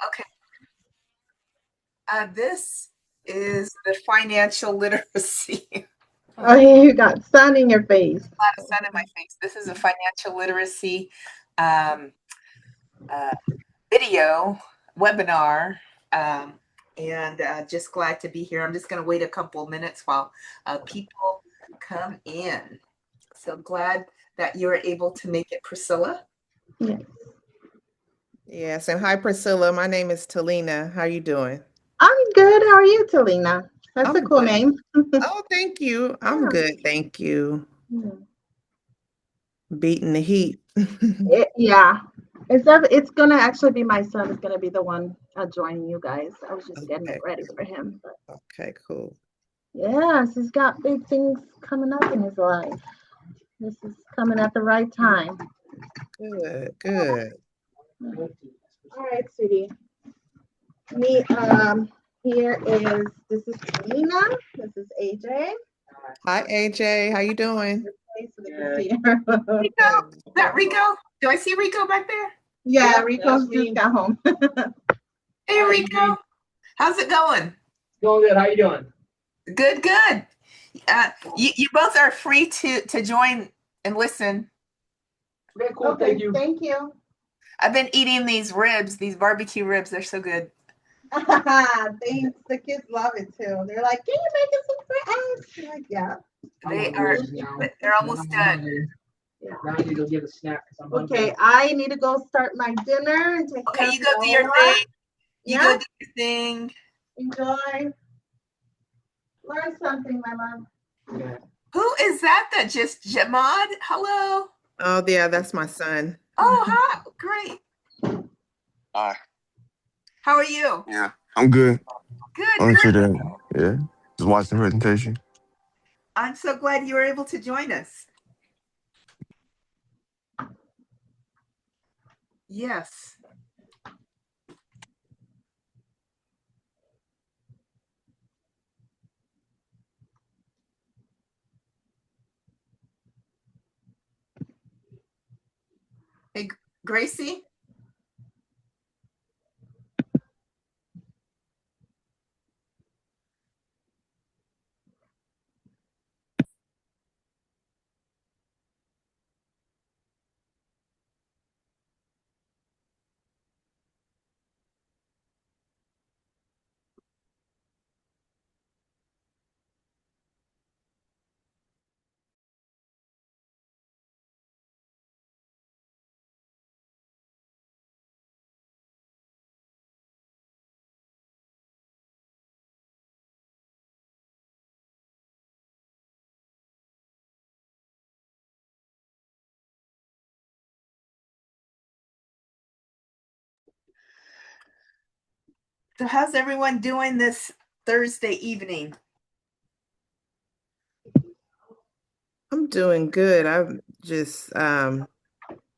Okay. This is the financial literacy. A Oh, lot you got sun in your face. of sun in my face. This is a financial literacy um, uh, video webinar. Um, and just glad to be here. I'm just going to wait a couple of minutes while people come in. So glad that you're able to make it, Priscilla. Yes. Yes, and hi Priscilla. My name is Talina. How you doing? I'm good. How are you, Talina? That's a I'm cool good. name. Oh, thank you. I'm good. Thank you. Yeah. Beating the heat. Yeah. It's gonna actually be my son is gonna be the one joining you guys. I was just getting it Okay. ready for him. But Okay, cool. yes, he's got big things coming up in his life. This is coming at the right time. Good, good. All right, sweetie. Me, here is this is Talina. This is AJ. Hi AJ. How you doing? So they can see her. Rico, is that Rico? Do I see Rico back there? Yeah, Rico just got home. Hey, Rico. How's it going? Going good. How you doing? Good, good. You both are free to join and listen. Okay, cool. Okay, Thank you. thank you. I've been eating these ribs, these barbecue ribs. They're so good. Thanks. The kids love it too. They're like, "Can you make it some for us?" I'm like, yeah. I'm They hungry are. now. They're Now almost I'm done. hungry. Yeah. Now I need to get a snack because I'm hungry. Okay, I need to go start my dinner and take Okay, care of you go do your Noah. thing. You Yeah, go do your thing. enjoy. Learn something, my love. Yeah. Who is that? That just Jamad? Hello. Oh yeah, that's my son. Oh, hi. Great. Hi. How are you? Yeah, I'm good. Good, Aren't you good. there? Yeah. Just watching the presentation. I'm so glad you were able to join us. Yes. Hey, Gracie. So, how's everyone doing this Thursday evening? I'm doing good. I'm just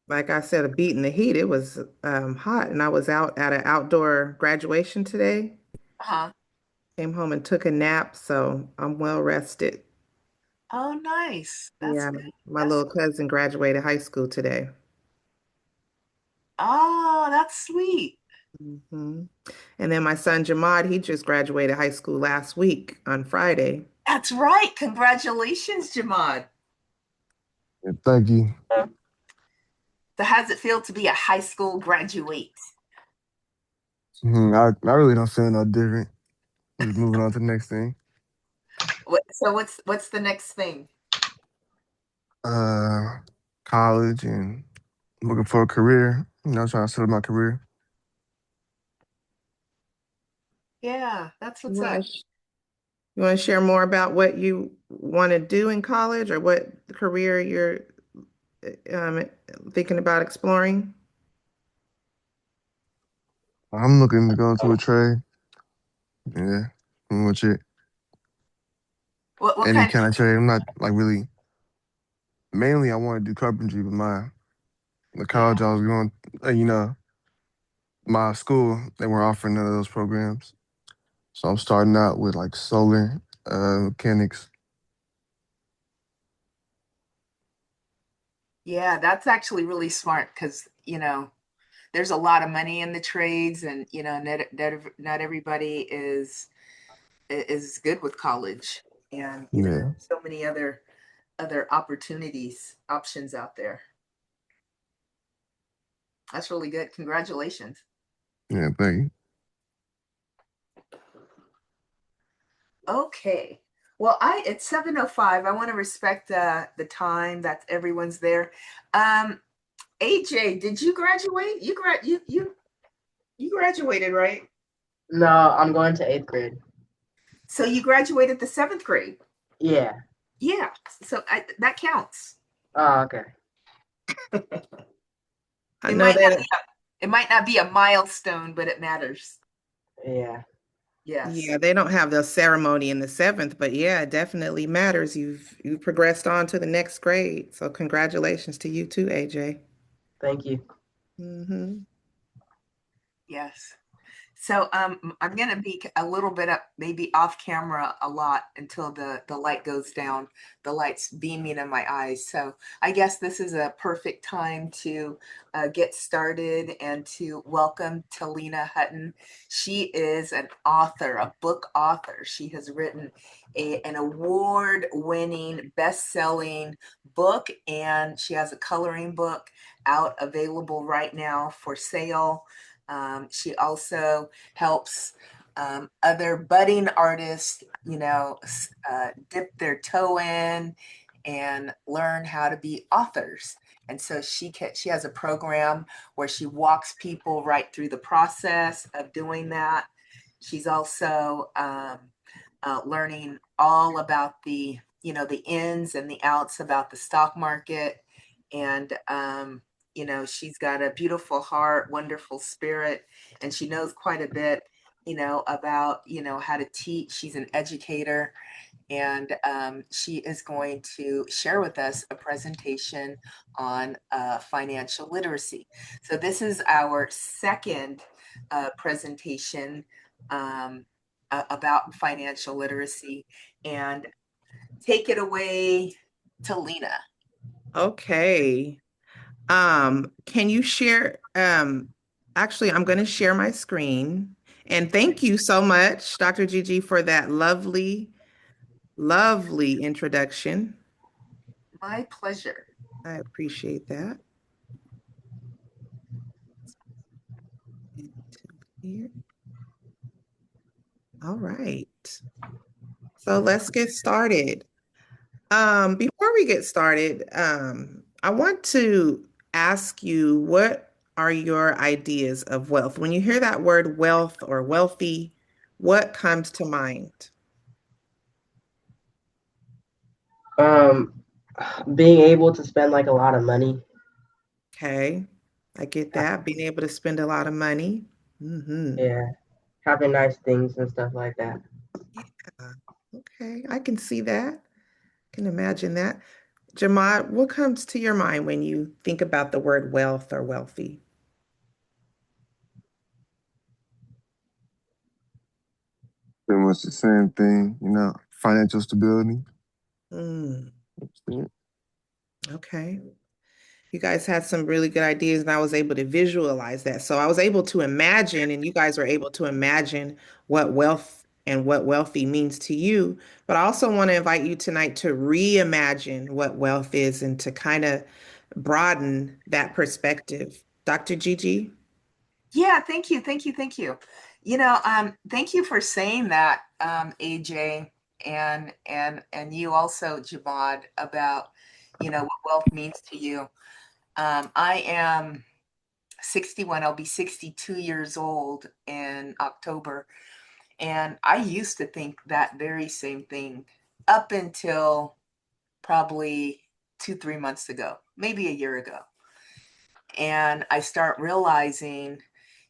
like I said, beating the heat. It was hot and I was out at an outdoor graduation today. Uh-huh. Came home and took a nap, so I'm well rested. Oh, nice. That's Yeah, good. my That's little cousin graduated high school today. oh, that's sweet. hmm And then my son Jamad, he just graduated high school last week on Friday. That's right. Congratulations, Jamad. Yeah, thank you. So, how does it feel to be a high school graduate? I really don't feel no different. I'm just moving on to the next thing. So, what's the next thing? Uh, College and looking for a career. Trying to settle my career. Yeah, that's You what's up. want to you want to share more about what you want to do in college or what career you're um, thinking about exploring? I'm looking to go into a trade. Yeah, pretty much it. What Any kind? kind of trade. I'm not like really. Mainly, I want to do carpentry, but the Yeah. college I was going, my school they weren't offering none of those programs. So I'm starting out with like solar mechanics. Yeah, that's actually really smart because, there's a lot of money in the trades, and not everybody is good with college, and Yeah. so many other options out there. That's really good. Congratulations. Yeah, thank you. Okay. Well, it's 7:05. I want to respect the time that everyone's there. AJ, did you graduate? You graduated, right? No, I'm going to 8th grade. So you graduated the 7th grade. Yeah. Yeah. So that counts. Oh, okay. I It know might not that. be it might not be a milestone, but it matters. Yeah. Yes. Yeah, they don't have the ceremony in the seventh, but yeah, it definitely matters. You've progressed on to the next grade. So congratulations to you too, AJ. Thank you. Hmm. Yes. So I'm gonna be a little bit maybe off camera a lot until the light goes down. The light's beaming in my eyes. So I guess this is a perfect time to get started and to welcome Talina Hutton. She is an author, a book author. She has written an award-winning, best-selling book, and she has a coloring book out available right now for sale. She also helps other budding artists, dip their toe in and learn how to be authors. And so she has a program where she walks people right through the process of doing that. She's also learning all about the ins and the outs about the stock market. And she's got a beautiful heart, wonderful spirit, and she knows quite a bit, about, how to teach. She's an educator, and she is going to share with us a presentation on financial literacy. So this is our second presentation about financial literacy, and take it away, Talina. Okay. Can you share? Actually, I'm going to share my screen. And thank you so much, Dr. Gigi, for that lovely, lovely introduction. My pleasure. I appreciate that. Here. All right. So let's get started. Before we get started, I want to ask you, what are your ideas of wealth? When you hear that word wealth or wealthy, what comes to mind? Um, being able to spend like a lot of money. Okay, I get that. Being able to spend a lot of money. Yeah. Having nice things and stuff like that. Yeah. Okay, I can see that. Can imagine that. Jamad, what comes to your mind when you think about the word wealth or wealthy? Pretty much the same thing, financial stability. Mm, Yeah. okay. You guys had some really good ideas, and I was able to visualize that. So I was able to imagine, and you guys were able to imagine what wealth and what wealthy means to you. But I also want to invite you tonight to reimagine what wealth is and to kind of broaden that perspective. Dr. Gigi? Yeah, thank you, thank you, thank you. Thank you for saying that, AJ, and you also, Jabad, about what wealth means to you. I am 61. I'll be 62 years old in October, and I used to think that very same thing up until probably 2, 3 months ago, maybe a year ago. And I start realizing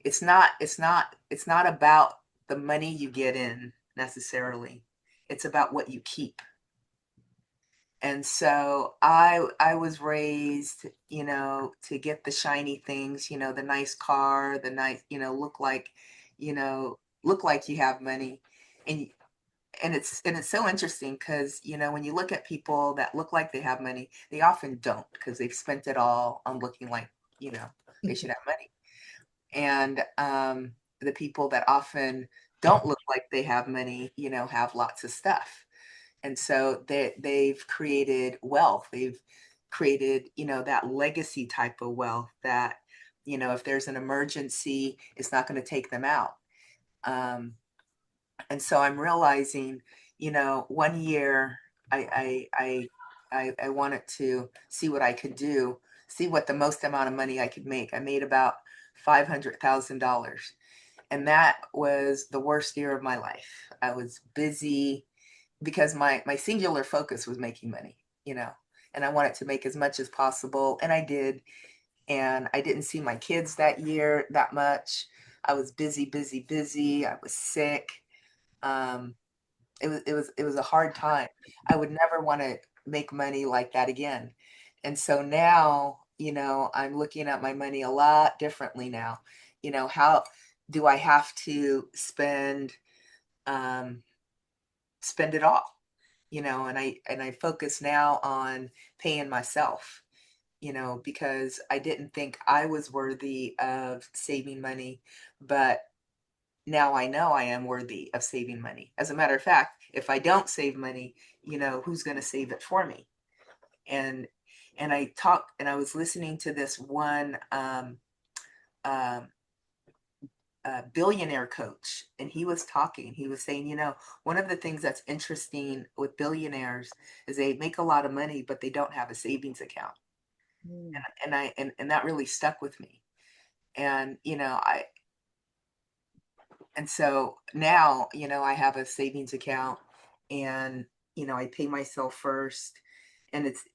it's not about the money you get in necessarily. It's about what you keep. And so I was raised, to get the shiny things, the nice car, the nice, you look like you have money. And it's so interesting because, when you look at people that look like they have money, they often don't, because they've spent it all on looking like, they should have money. And the people that often don't look like they have money, have lots of stuff. And so they've created wealth. They've created, that legacy type of wealth that, if there's an emergency, it's not going to take them out. Um, and so I'm realizing, one year I wanted to see what I could do, see what the most amount of money I could make. I made about $500,000, and that was the worst year of my life. I was busy because my singular focus was making money, and I wanted to make as much as possible, and I did. And I didn't see my kids that year that much. I was busy, busy, busy. I was sick. Um, it was a hard time. I would never want to make money like that again. And so now, I'm looking at my money a lot differently now. How do I have to um, spend it all? And I focus now on paying myself, because I didn't think I was worthy of saving money, but now I know I am worthy of saving money. As a matter of fact, if I don't save money, who's going to save it for me? And I was listening to this one um, billionaire coach, and he was talking. He was saying, one of the things that's interesting with billionaires is they make a lot of money, but they don't have a savings account. Mm. And that really stuck with me. And and so now, I have a savings account, and, I pay myself first, and it's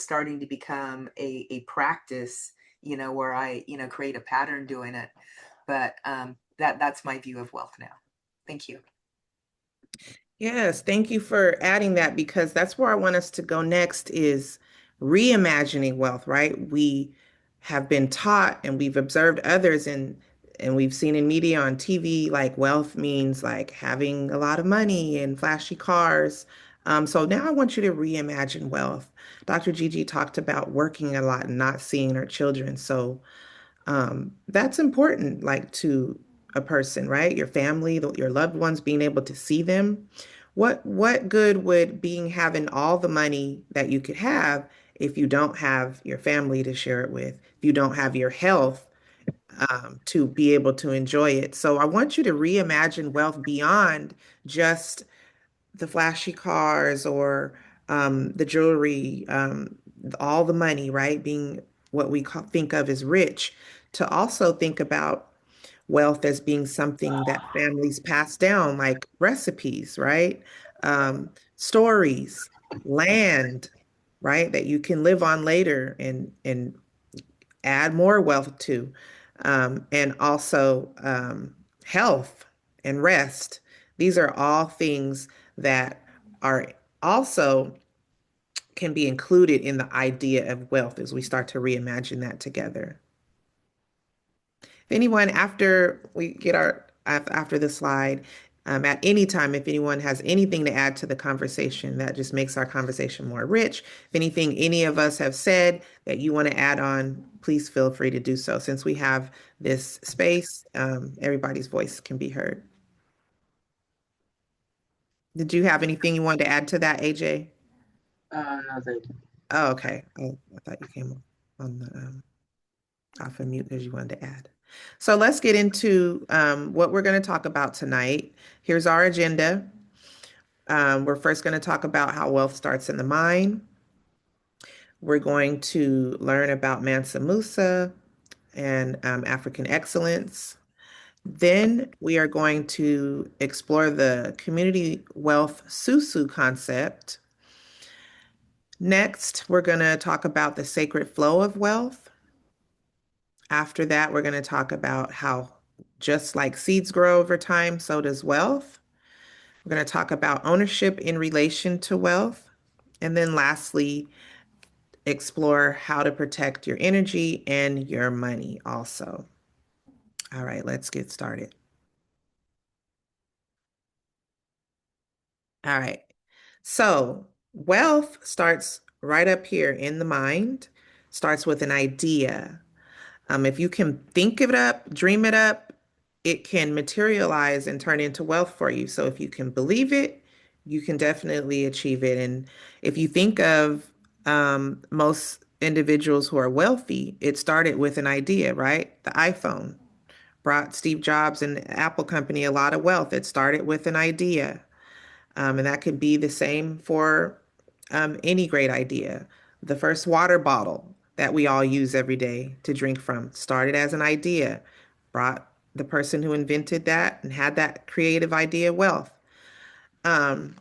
starting to become a practice, where I, create a pattern doing it. But that's my view of wealth now. Thank you. Yes, thank you for adding that because that's where I want us to go next is reimagining wealth, right? We have been taught and we've observed others and we've seen in media on TV like wealth means like having a lot of money and flashy cars. So now I want you to reimagine wealth. Dr. Gigi talked about working a lot and not seeing her children. So that's important, like to a person, right? Your family, your loved ones, being able to see them. What good would being having all the money that you could have if you don't have your family to share it with, if you don't have your health to be able to enjoy it? So I want you to reimagine wealth beyond just the flashy cars or the jewelry, all the money, right? Being what think of as rich, to also think about wealth as being something that families pass down, like recipes, right? Stories, land, right? That you can live on later and add more wealth to, and also health and rest. These are all things that are also can be included in the idea of wealth as we start to reimagine that together. If anyone, after we get after the slide, at any time, if anyone has anything to add to the conversation, that just makes our conversation more rich. If anything any of us have said that you want to add on, please feel free to do so. Since we have this space, everybody's voice can be heard. Did you have anything you wanted to add to that, AJ? No, thank you. Oh, okay. Oh, I thought you came on the off of mute because you wanted to add. So let's get into what we're going to talk about tonight. Here's our agenda. We're first going to talk about how wealth starts in the mind. We're going to learn about Mansa Musa and African excellence. Then we are going to explore the community wealth susu concept. Next, we're going to talk about the sacred flow of wealth. After that, we're going to talk about how just like seeds grow over time, so does wealth. We're going to talk about ownership in relation to wealth. And then lastly, explore how to protect your energy and your money also. All right, let's get started. All right. So wealth starts right up here in the mind, starts with an idea. If you can think it up, dream it up, it can materialize and turn into wealth for you. So if you can believe it, you can definitely achieve it. And if you think of most individuals who are wealthy, it started with an idea, right? The iPhone brought Steve Jobs and the Apple company a lot of wealth. It started with an idea. And that could be the same for any great idea. The first water bottle that we all use every day to drink from started as an idea, brought the person who invented that and had that creative idea wealth. Um,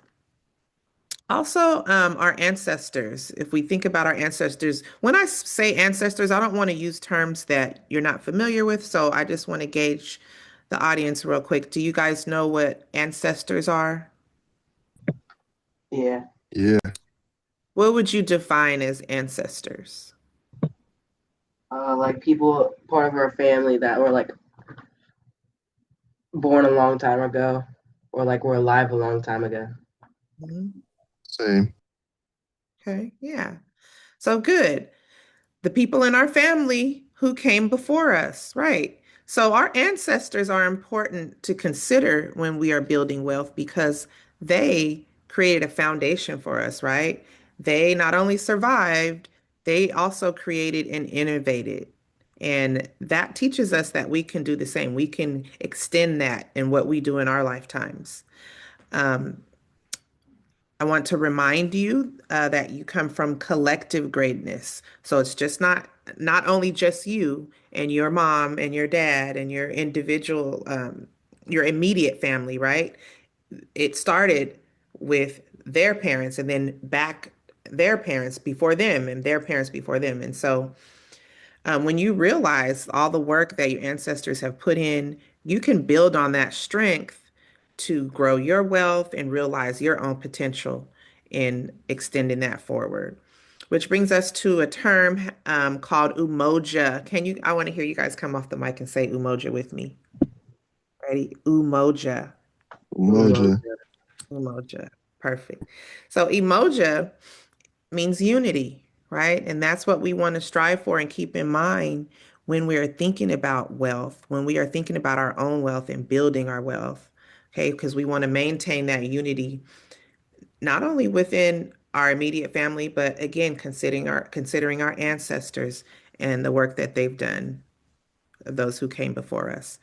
also, our ancestors, if we think about our ancestors, when I say ancestors, I don't want to use terms that you're not familiar with. So I just want to gauge the audience real quick. Do you guys know what ancestors are? Yeah. Yeah. What would you define as ancestors? Like people part of our family that were like born a long time ago, or like were alive a long time ago. Mhm. Same. Okay, yeah. So good. The people in our family who came before us, right? So our ancestors are important to consider when we are building wealth because they created a foundation for us, right? They not only survived, they also created and innovated. And that teaches us that we can do the same. We can extend that in what we do in our lifetimes. Um, I want to remind you that you come from collective greatness. So it's just not only just you and your mom and your dad and your individual, your immediate family, right? It started with their parents and then back their parents before them and their parents before them. And so when you realize all the work that your ancestors have put in, you can build on that strength to grow your wealth and realize your own potential in extending that forward. Which brings us to a term called umoja. I want to hear you guys come off the mic and say umoja with me. Ready? Umoja. Umo. Umoja. Umoja. Perfect. So emoja means unity, right? And that's what we want to strive for and keep in mind when we are thinking about wealth, when we are thinking about our own wealth and building our wealth, okay? Because we want to maintain that unity, not only within our immediate family, but again, considering our ancestors and the work that they've done, those who came before us.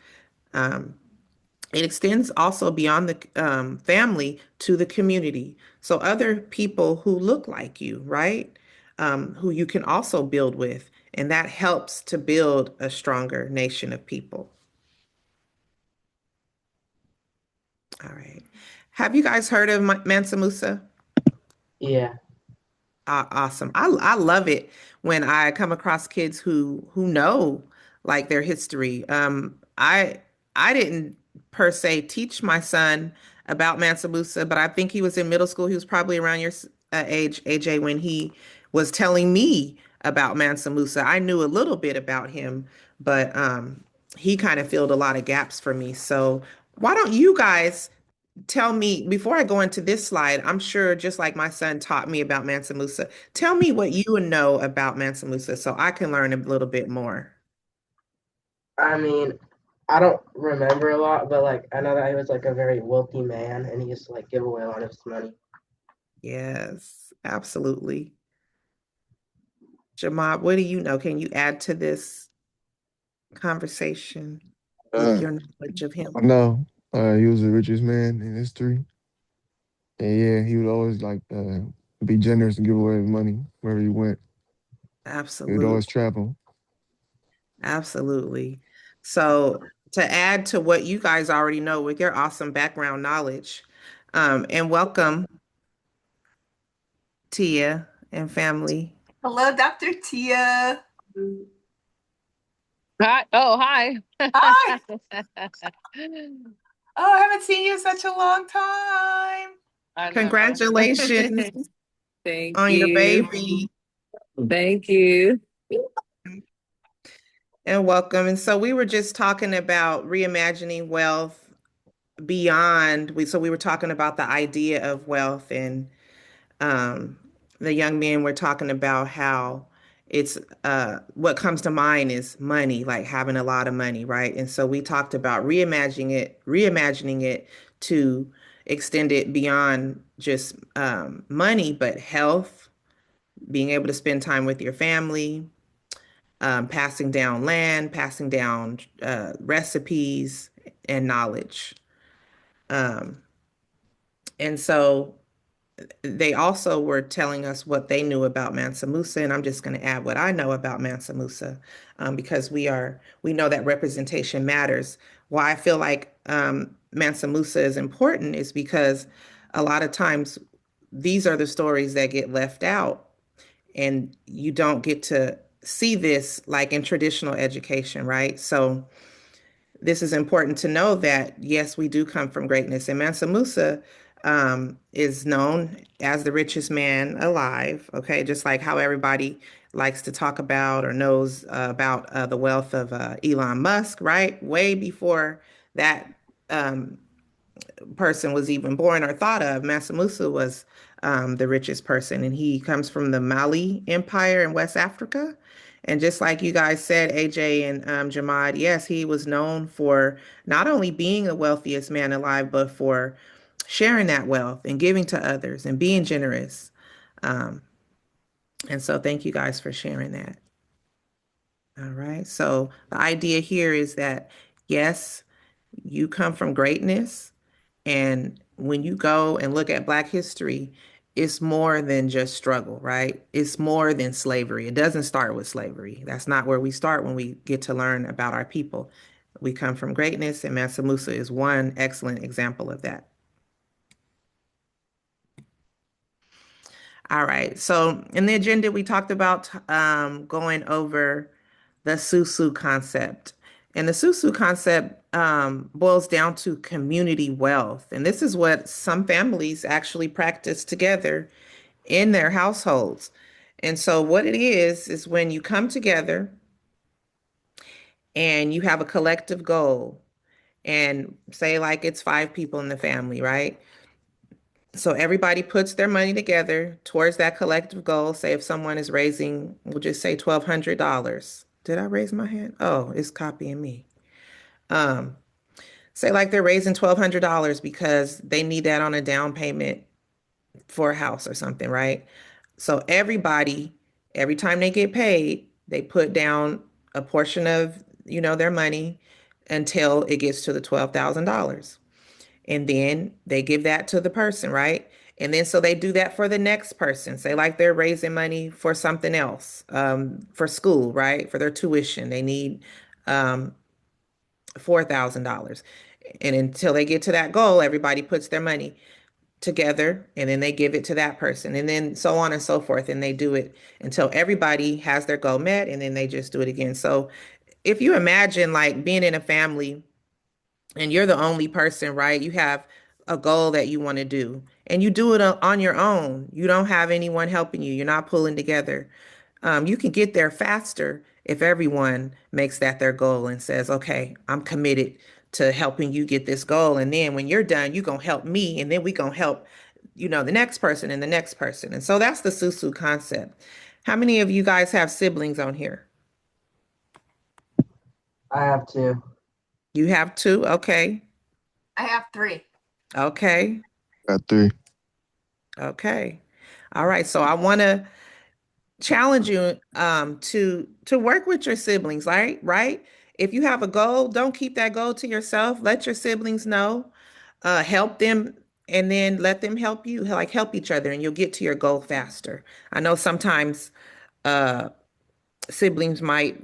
Um, it extends also beyond the family to the community. So other people who look like you, right? Who you can also build with. And that helps to build a stronger nation of people. All right. Have you guys heard of Mansa Musa? Yeah. Awesome. I love it when I come across kids who know like their history. I didn't per se teach my son about Mansa Musa, but I think he was in middle school. He was probably around your age, AJ, when he was telling me about Mansa Musa. I knew a little bit about him, but he kind of filled a lot of gaps for me. So why don't you guys tell me, before I go into this slide, I'm sure just like my son taught me about Mansa Musa, tell me what you know about Mansa Musa so I can learn a little bit more. I mean, I don't remember a lot, but like I know that he was like a very wealthy man, and he used to like give away a lot of his money. Yes, absolutely. Jamad, what do you know? Can you add to this conversation with Uh, your knowledge of him? I know. He was the richest man in history. And yeah, he would always like be generous and give away his money wherever he went. He would always Absolutely. travel. Absolutely. So, to add to what you guys already know with your awesome background knowledge, and welcome, Tia and family. Hello, Dr. Tia. Hi. Oh, hi. Hi. Oh, I haven't seen you in such a long time. I know. Congratulations Thank on your you. baby Thank you. and welcome. And so we were just talking about reimagining wealth beyond we were talking about the idea of wealth and um the young men were talking about how it's what comes to mind is money, like having a lot of money, right? And so we talked about reimagining it to extend it beyond just money, but health, being able to spend time with your family, passing down land, passing down recipes and knowledge. Um, and so they also were telling us what they knew about Mansa Musa, and I'm just going to add what I know about Mansa Musa, because we know that representation matters. Why I feel like Mansa Musa is important is because a lot of times these are the stories that get left out, and you don't get to see this like in traditional education, right? So this is important to know that yes, we do come from greatness. And Mansa Musa is known as the richest man alive. Okay, just like how everybody likes to talk about or knows about the wealth of Elon Musk, right? Way before that um, person was even born or thought of, Mansa Musa was the richest person, and he comes from the Mali Empire in West Africa. And just like you guys said, AJ and Jamad, yes, he was known for not only being the wealthiest man alive, but for sharing that wealth and giving to others and being generous. Um, and so, thank you guys for sharing that. All right. So, the idea here is that yes, you come from greatness. And when you go and look at Black history, it's more than just struggle, right? It's more than slavery. It doesn't start with slavery. That's not where we start when we get to learn about our people. We come from greatness, and Mansa Musa is one excellent example of that. All right. So in the agenda, we talked about going over the Susu concept. And the Susu concept boils down to community wealth. And this is what some families actually practice together in their households. And so, what it is when you come together and you have a collective goal, and say, like, it's five people in the family, right? So everybody puts their money together towards that collective goal. Say if someone is raising, we'll just say $1,200. Did I raise my hand? Oh, it's copying me. Um, Say like they're raising $1,200 because they need that on a down payment for a house or something, right? So everybody, every time they get paid, they put down a portion of, their money until it gets to the $12,000. And then they give that to the person, right? And then so they do that for the next person. Say like they're raising money for something else, for school, right? For their tuition. They need $4,000. And until they get to that goal, everybody puts their money together and then they give it to that person. And then so on and so forth. And they do it until everybody has their goal met, and then they just do it again. So if you imagine like being in a family and you're the only person, right? You have a goal that you want to do, and you do it on your own. You don't have anyone helping you. You're not pulling together. You can get there faster if everyone makes that their goal and says, okay, I'm committed to helping you get this goal. And then when you're done, you're going to help me. And then we going to help, the next person and the next person. And so that's the Susu concept. How many of you guys have siblings on here? I have two. You have two? Okay. I have three. Okay. Got three. Okay. All right. So I want to challenge you to work with your siblings, right? If you have a goal, don't keep that goal to yourself. Let your siblings know, help them, and then let them help you, like help each other, and you'll get to your goal faster. I know sometimes uh siblings might,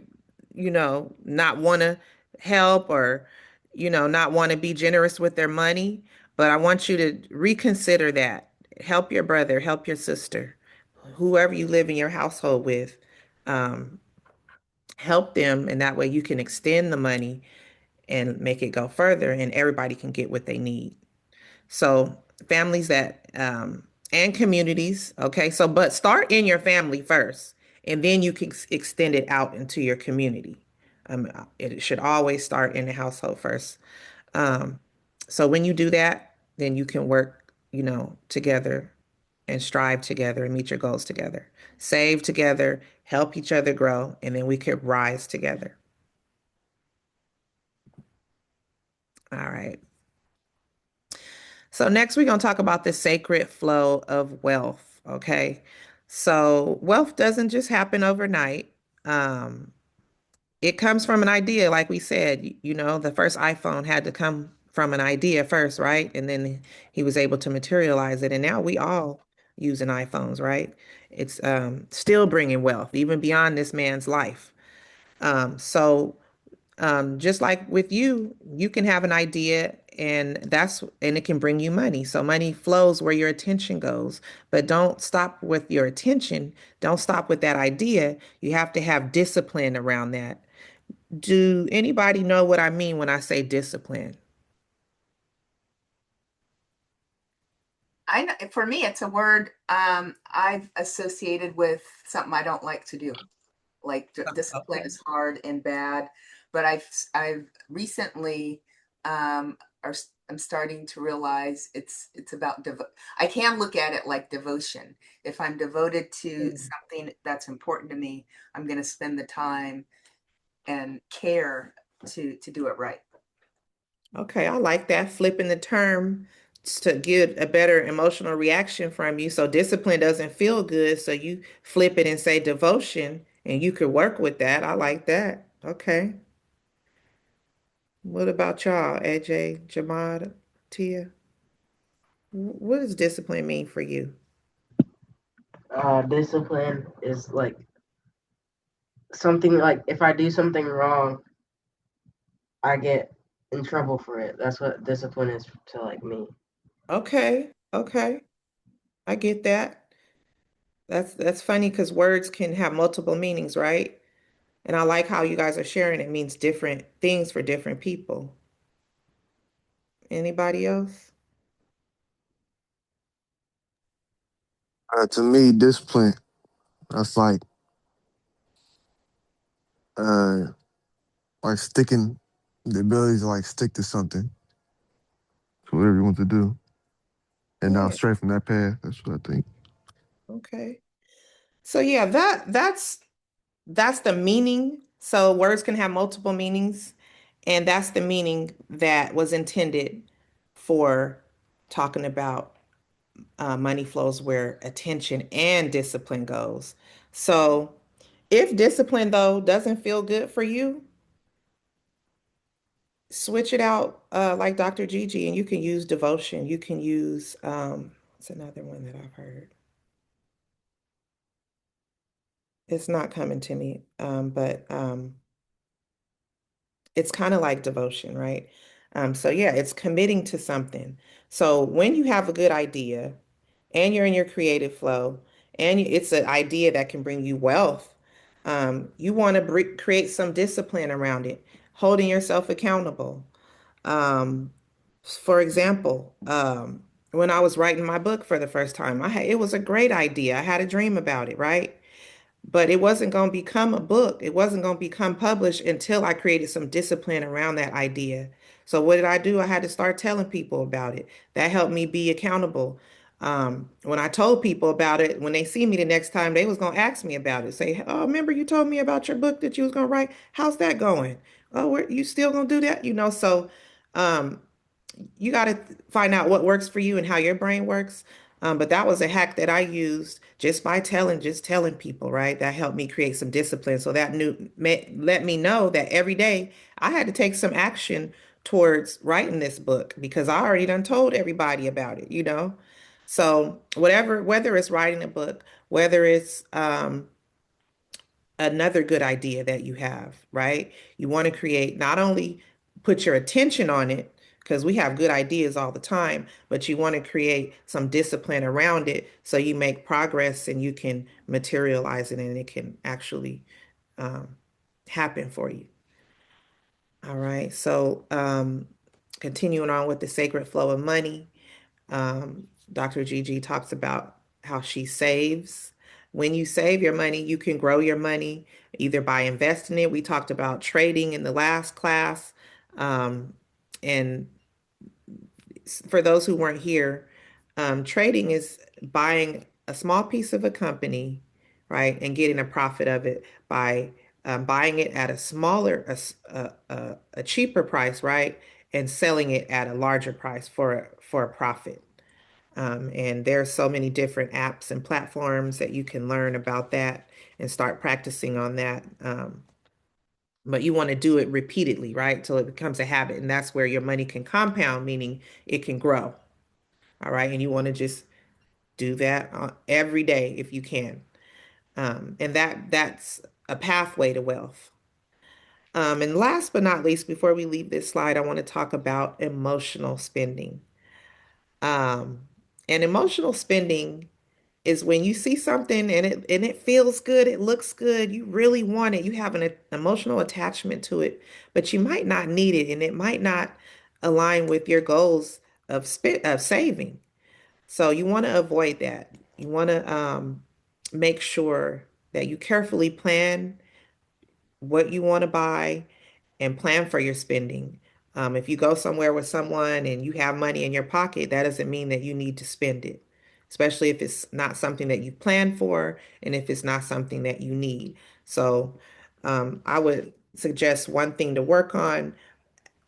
not want to help, or not want to be generous with their money, but I want you to reconsider that. Help your brother, help your sister, whoever you live in your household with. um, Help them, and that way you can extend the money and make it go further, and everybody can get what they need. So families that and communities, okay. So but start in your family first, and then you can extend it out into your community. It should always start in the household first. Um, so when you do that, then you can work, together and strive together and meet your goals together. Save together, help each other grow, and then we could rise together. All right. So next we're going to talk about the sacred flow of wealth, okay? So wealth doesn't just happen overnight. Um, it comes from an idea, like we said, the first iPhone had to come from an idea first, right? And then he was able to materialize it. And now we all using iPhones, right? It's still bringing wealth, even beyond this man's life. So just like with you, you can have an idea and it can bring you money. So money flows where your attention goes, but don't stop with your attention. Don't stop with that idea. You have to have discipline around that. Do anybody know what I mean when I say discipline? For me, it's a word I've associated with something I don't like to do. Like discipline Okay. is hard and bad, but I've recently I'm starting to realize it's about I can look at it like devotion. If I'm devoted to something that's important to me, I'm going to spend the time and care to do it right. Okay, I like that. Flipping the term to get a better emotional reaction from you. So discipline doesn't feel good. So you flip it and say devotion, and you could work with that. I like that. Okay. What about y'all, AJ, Jamad, Tia? What does discipline mean for you? Discipline is like something like if I do something wrong, I get in trouble for it. That's what discipline is to like me. Okay, okay. I get that. That's funny because words can have multiple meanings, right? And I like how you guys are sharing it means different things for different people. Anybody else? To me, discipline, that's uh like sticking the ability to like stick to something, to whatever you want to do, and not Yeah, stray from that path. That's what I think. okay. So yeah, that's the meaning. So words can have multiple meanings, and that's the meaning that was intended for talking about money flows where attention and discipline goes. So if discipline though doesn't feel good for you, switch it out like Dr. Gigi, and you can use devotion. You can use what's another one that I've heard? It's not coming to me, but it's kind of like devotion, right? So yeah, it's committing to something. So when you have a good idea and you're in your creative flow and it's an idea that can bring you wealth, you want to create some discipline around it, holding yourself accountable. Um, for example, when I was writing my book for the first time, it was a great idea. I had a dream about it, right? But it wasn't going to become a book. It wasn't going to become published until I created some discipline around that idea. So what did I do? I had to start telling people about it. That helped me be accountable. When I told people about it, when they see me the next time, they was going to ask me about it. Say, "Oh, remember you told me about your book that you was going to write? How's that going? Oh, you still going to do that?" So um, you got to find out what works for you and how your brain works. But that was a hack that I used just by just telling people, right? That helped me create some discipline. So that let me know that every day I had to take some action towards writing this book because I already done told everybody about it. So whether it's writing a book, whether it's another good idea that you have, right? You want to create, not only put your attention on it, because we have good ideas all the time, but you want to create some discipline around it so you make progress and you can materialize it and it can actually um, happen for you. All right. So continuing on with the sacred flow of money. Dr. Gigi talks about how she saves. When you save your money, you can grow your money either by investing it. We talked about trading in the last class. And for those who weren't here, Trading is buying a small piece of a company, right, and getting a profit of it by buying it at a smaller, a cheaper price, right, and selling it at a larger price for a profit. And there's so many different apps and platforms that you can learn about that and start practicing on that. But you want to do it repeatedly, right, till it becomes a habit, and that's where your money can compound, meaning it can grow. All right, and you want to just do that every day if you can. And that's a pathway to wealth. And last but not least, before we leave this slide, I want to talk about emotional spending. Um, and emotional spending is when you see something and it feels good, it looks good, you really want it, you have an emotional attachment to it, but you might not need it, and it might not align with your goals of saving. So you want to avoid that. You want to make sure that you carefully plan what you want to buy and plan for your spending. If you go somewhere with someone and you have money in your pocket, that doesn't mean that you need to spend it, especially if it's not something that you planned for and if it's not something that you need. So I would suggest one thing to work on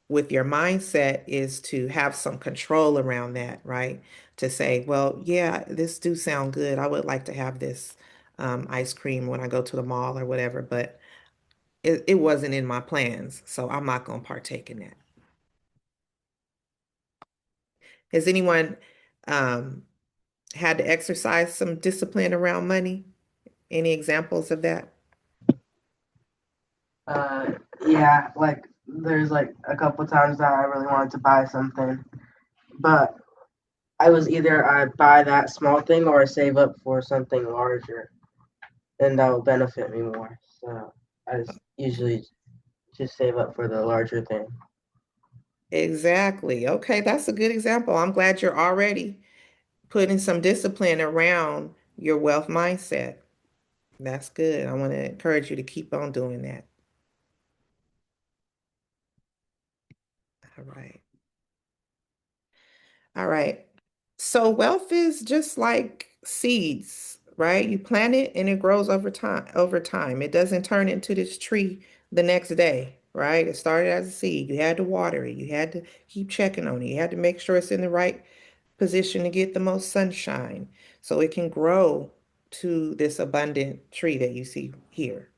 with your mindset is to have some control around that, right? To say, well, yeah, this do sound good. I would like to have this ice cream when I go to the mall or whatever, but it wasn't in my plans, so I'm not going to partake in that. Has anyone um, had to exercise some discipline around money? Any examples of that? Uh, yeah, like there's like a couple times that I really wanted to buy something, but I was either I buy that small thing or I save up for something larger, and that will benefit me more. So I just usually just save up for the larger thing. Exactly. Okay, that's a good example. I'm glad you're already putting some discipline around your wealth mindset. That's good. I want to encourage you to keep on doing that. All right. All right. So wealth is just like seeds, right? You plant it and it grows over time, over time. It doesn't turn into this tree the next day, right? It started as a seed. You had to water it. You had to keep checking on it. You had to make sure it's in the right position to get the most sunshine so it can grow to this abundant tree that you see here.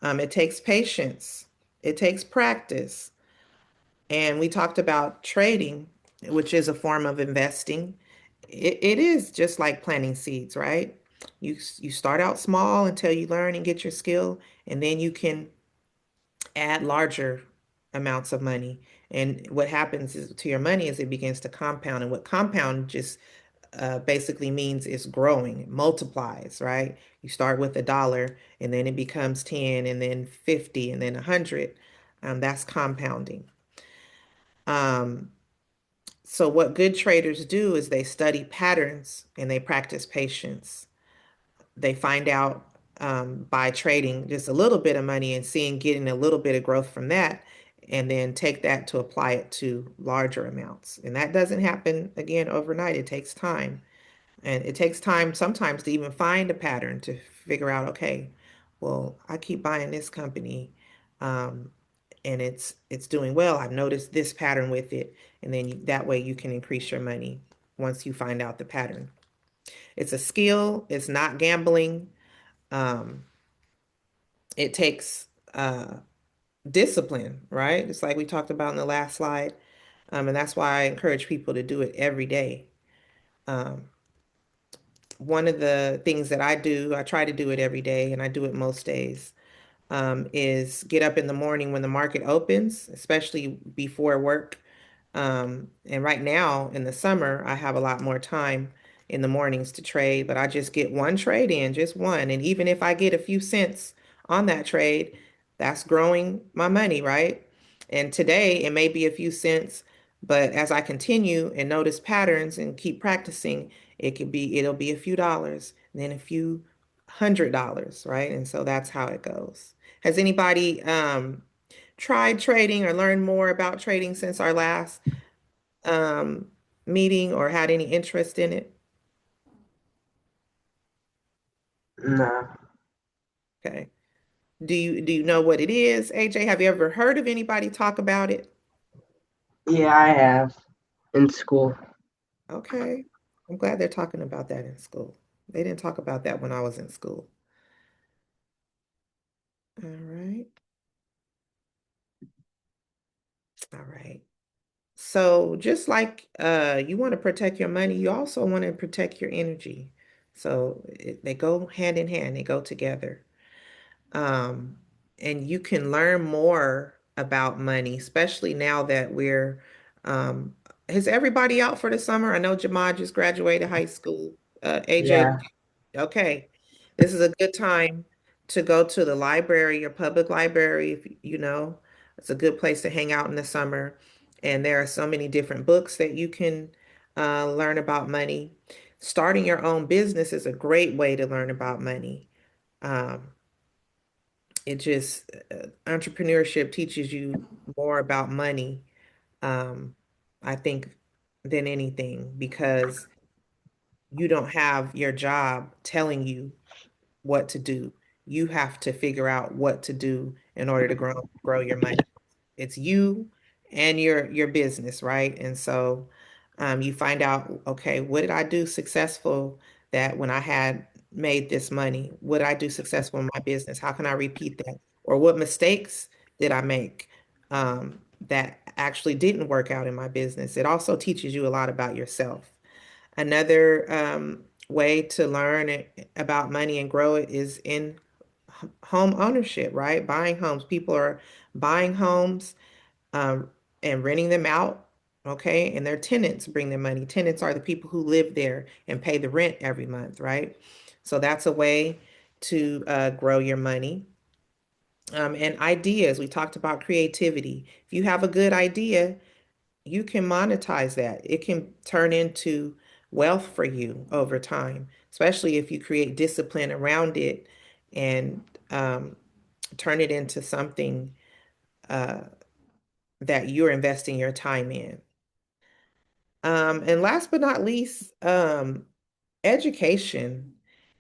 It takes patience. It takes practice. And we talked about trading, which is a form of investing. It is just like planting seeds, right? You start out small until you learn and get your skill, and then you can add larger amounts of money. And what happens is to your money is it begins to compound. And what compound just basically means it's growing, it multiplies, right? You start with $1 and then it becomes 10 and then 50 and then 100. That's compounding. Um, So what good traders do is they study patterns and they practice patience. They find out by trading just a little bit of money and getting a little bit of growth from that, and then take that to apply it to larger amounts. And that doesn't happen again overnight. It takes time. And it takes time sometimes to even find a pattern to figure out, okay, well, I keep buying this company. Um, and it's doing well. I've noticed this pattern with it, and then that way you can increase your money once you find out the pattern. It's a skill. It's not gambling. Um, it takes discipline, right? It's like we talked about in the last slide, and that's why I encourage people to do it every day. Um, One of the things that I do, I try to do it every day, and I do it most days, is get up in the morning when the market opens, especially before work. And right now in the summer, I have a lot more time in the mornings to trade, but I just get one trade in, just one. And even if I get a few cents on that trade, that's growing my money, right? And today it may be a few cents, but as I continue and notice patterns and keep practicing, it'll be a few dollars, and then a few $100, right? And so that's how it goes. Has anybody tried trading or learned more about trading since our last meeting or had any interest in it? No. Okay. Do you know what it is, AJ? Have you ever heard of anybody talk about it? Yeah, I have in school. Okay. I'm glad they're talking about that in school. They didn't talk about that when I was in school. All right. All right. So just like you want to protect your money, you also want to protect your energy. So they go hand in hand, they go together. Um, and you can learn more about money, especially now that um, is everybody out for the summer? I know Jamad just graduated high school. AJ, Yeah. okay. This is a good time to go to the library, your public library, if you know. It's a good place to hang out in the summer. And there are so many different books that you can learn about money. Starting your own business is a great way to learn about money. Um, it just entrepreneurship teaches you more about money, um, I think, than anything because you don't have your job telling you what to do. You have to figure out what to do in order to grow your money. It's you and your business, right? And so you find out, okay, what did I do successful that when I had made this money? What did I do successful in my business? How can I repeat that? Or what mistakes did I make that actually didn't work out in my business? It also teaches you a lot about yourself. Another way to learn about money and grow it is in home ownership, right? Buying homes. People are buying homes um, and renting them out, okay? And their tenants bring them money. Tenants are the people who live there and pay the rent every month, right? So that's a way to grow your money. And ideas, we talked about creativity. If you have a good idea, you can monetize that. It can turn into wealth for you over time, especially if you create discipline around it and turn it into something uh, that you're investing your time in. And last but not least, education.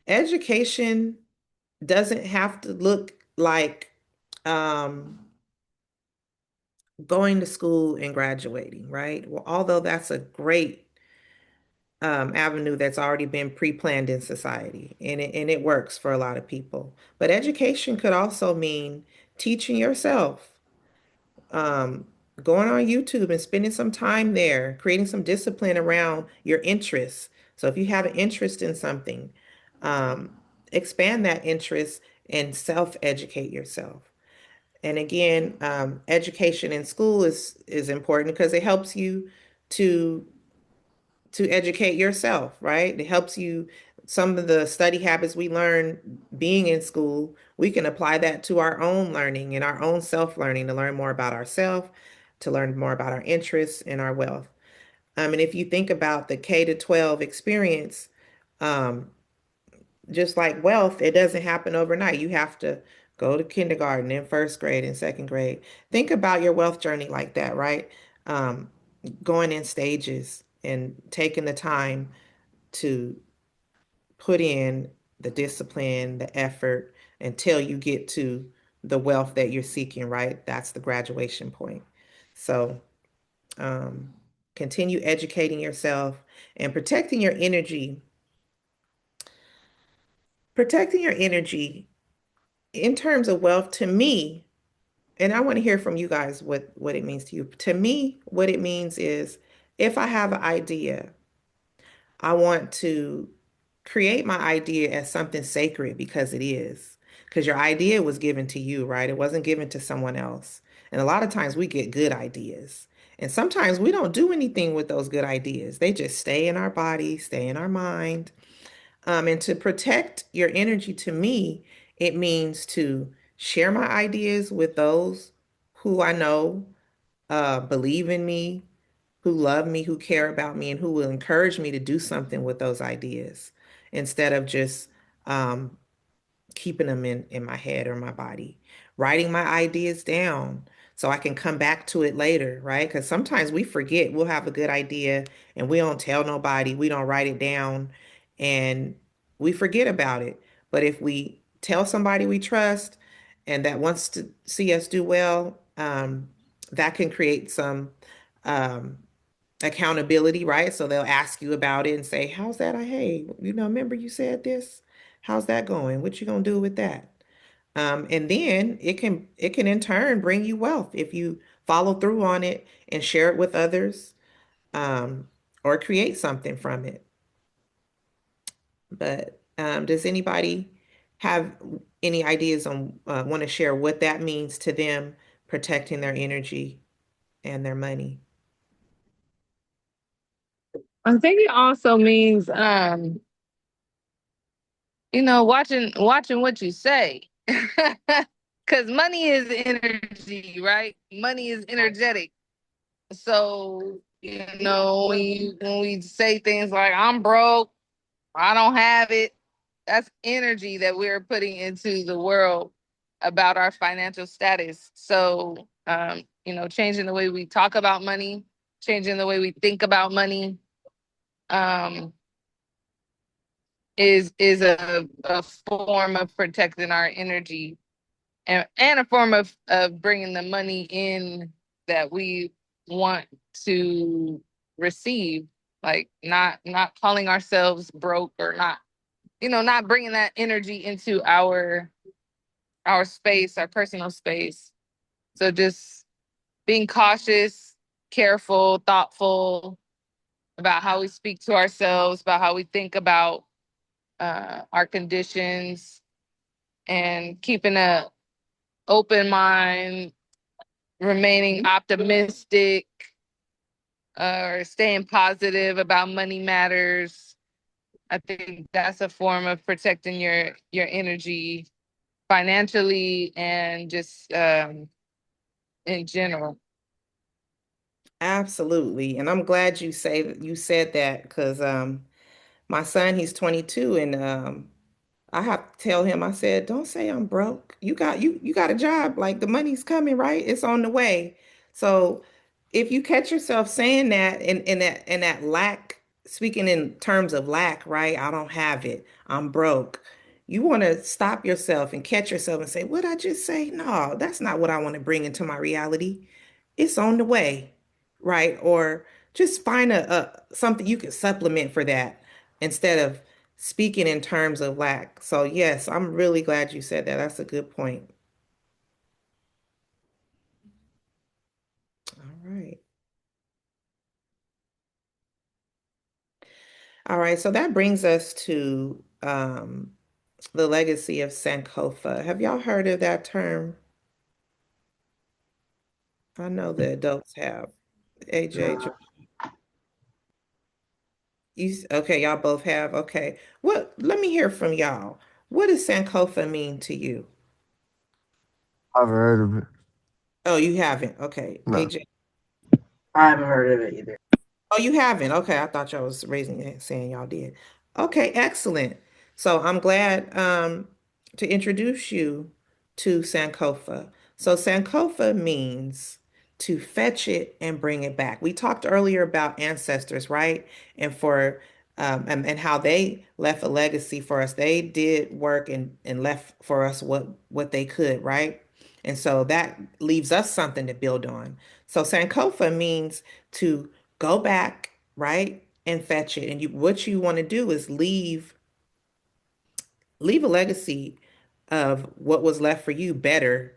Education doesn't have to look like um, going to school and graduating, right? Well, although that's a great avenue that's already been pre-planned in society, and it works for a lot of people. But education could also mean teaching yourself, um, going on YouTube and spending some time there, creating some discipline around your interests. So if you have an interest in something, um, expand that interest and self-educate yourself. And again, education in school is important because it helps you to educate yourself, right? It helps you. Some of the study habits we learn being in school, we can apply that to our own learning and our own self-learning to learn more about ourselves, to learn more about our interests and our wealth. And if you think about the K to 12 experience, um, just like wealth, it doesn't happen overnight. You have to go to kindergarten and first grade and second grade. Think about your wealth journey like that, right? Um, Going in stages and taking the time to put in the discipline, the effort until you get to the wealth that you're seeking, right? That's the graduation point. So, um, continue educating yourself and protecting your energy. Protecting your energy in terms of wealth, to me, and I want to hear from you guys what it means to you. To me, what it means is if I have an idea, I want to create my idea as something sacred because it is. Because your idea was given to you, right? It wasn't given to someone else. And a lot of times we get good ideas. And sometimes we don't do anything with those good ideas. They just stay in our body, stay in our mind. And to protect your energy, to me, it means to share my ideas with those who I know believe in me, who love me, who care about me, and who will encourage me to do something with those ideas instead of just um, keeping them in my head or my body. Writing my ideas down so I can come back to it later, right? Because sometimes we forget. We'll have a good idea and we don't tell nobody, we don't write it down, and we forget about it. But if we tell somebody we trust and that wants to see us do well, that can create some um, accountability, right? So they'll ask you about it and say, "How's that? Hey, remember you said this? How's that going? What you gonna do with that?" And then it can in turn bring you wealth if you follow through on it and share it with others, um, or create something from it. But does anybody have any ideas on want to share what that means to them protecting their energy and their money? I think it also means watching what you say. Cuz money is energy, right? Money is energetic. So, when we say things like I'm broke, I don't have it, that's energy that we're putting into the world about our financial status. So, changing the way we talk about money, changing the way we think about money, um, is a form of protecting our energy, and a form of bringing the money in that we want to receive, like not calling ourselves broke, or not bringing that energy into our space, our personal space. So just being cautious, careful, thoughtful about how we speak to ourselves, about how we think about our conditions, and keeping a open mind, remaining optimistic, or staying positive about money matters. I think that's a form of protecting your energy financially, and just in general. Absolutely. And I'm glad you said that because my son, he's 22, and I have to tell him, I said, don't say I'm broke. You got a job, like the money's coming, right? It's on the way. So if you catch yourself saying that, and that lack, speaking in terms of lack, right? I don't have it. I'm broke. You want to stop yourself and catch yourself and say, what I just say? No, that's not what I want to bring into my reality. It's on the way, right? Or just find a something you can supplement for that instead of speaking in terms of lack. So yes, I'm really glad you said that. That's a good point. All right. All right. So that brings us to the legacy of Sankofa. Have y'all heard of that term? I know the adults have. AJ, No, okay, y'all both have. Okay. Let me hear from y'all. What does Sankofa mean to you? I've heard of it. Oh, you haven't. Okay. No. AJ. I haven't heard of it either. Oh, you haven't? Okay, I thought y'all was raising your hand saying y'all did. Okay, excellent. So I'm glad to introduce you to Sankofa. So Sankofa means to fetch it and bring it back. We talked earlier about ancestors, right? And for and how they left a legacy for us. They did work and left for us what they could, right? And so that leaves us something to build on. So Sankofa means to go back, right, and fetch it. And what you want to do is leave a legacy of what was left for you better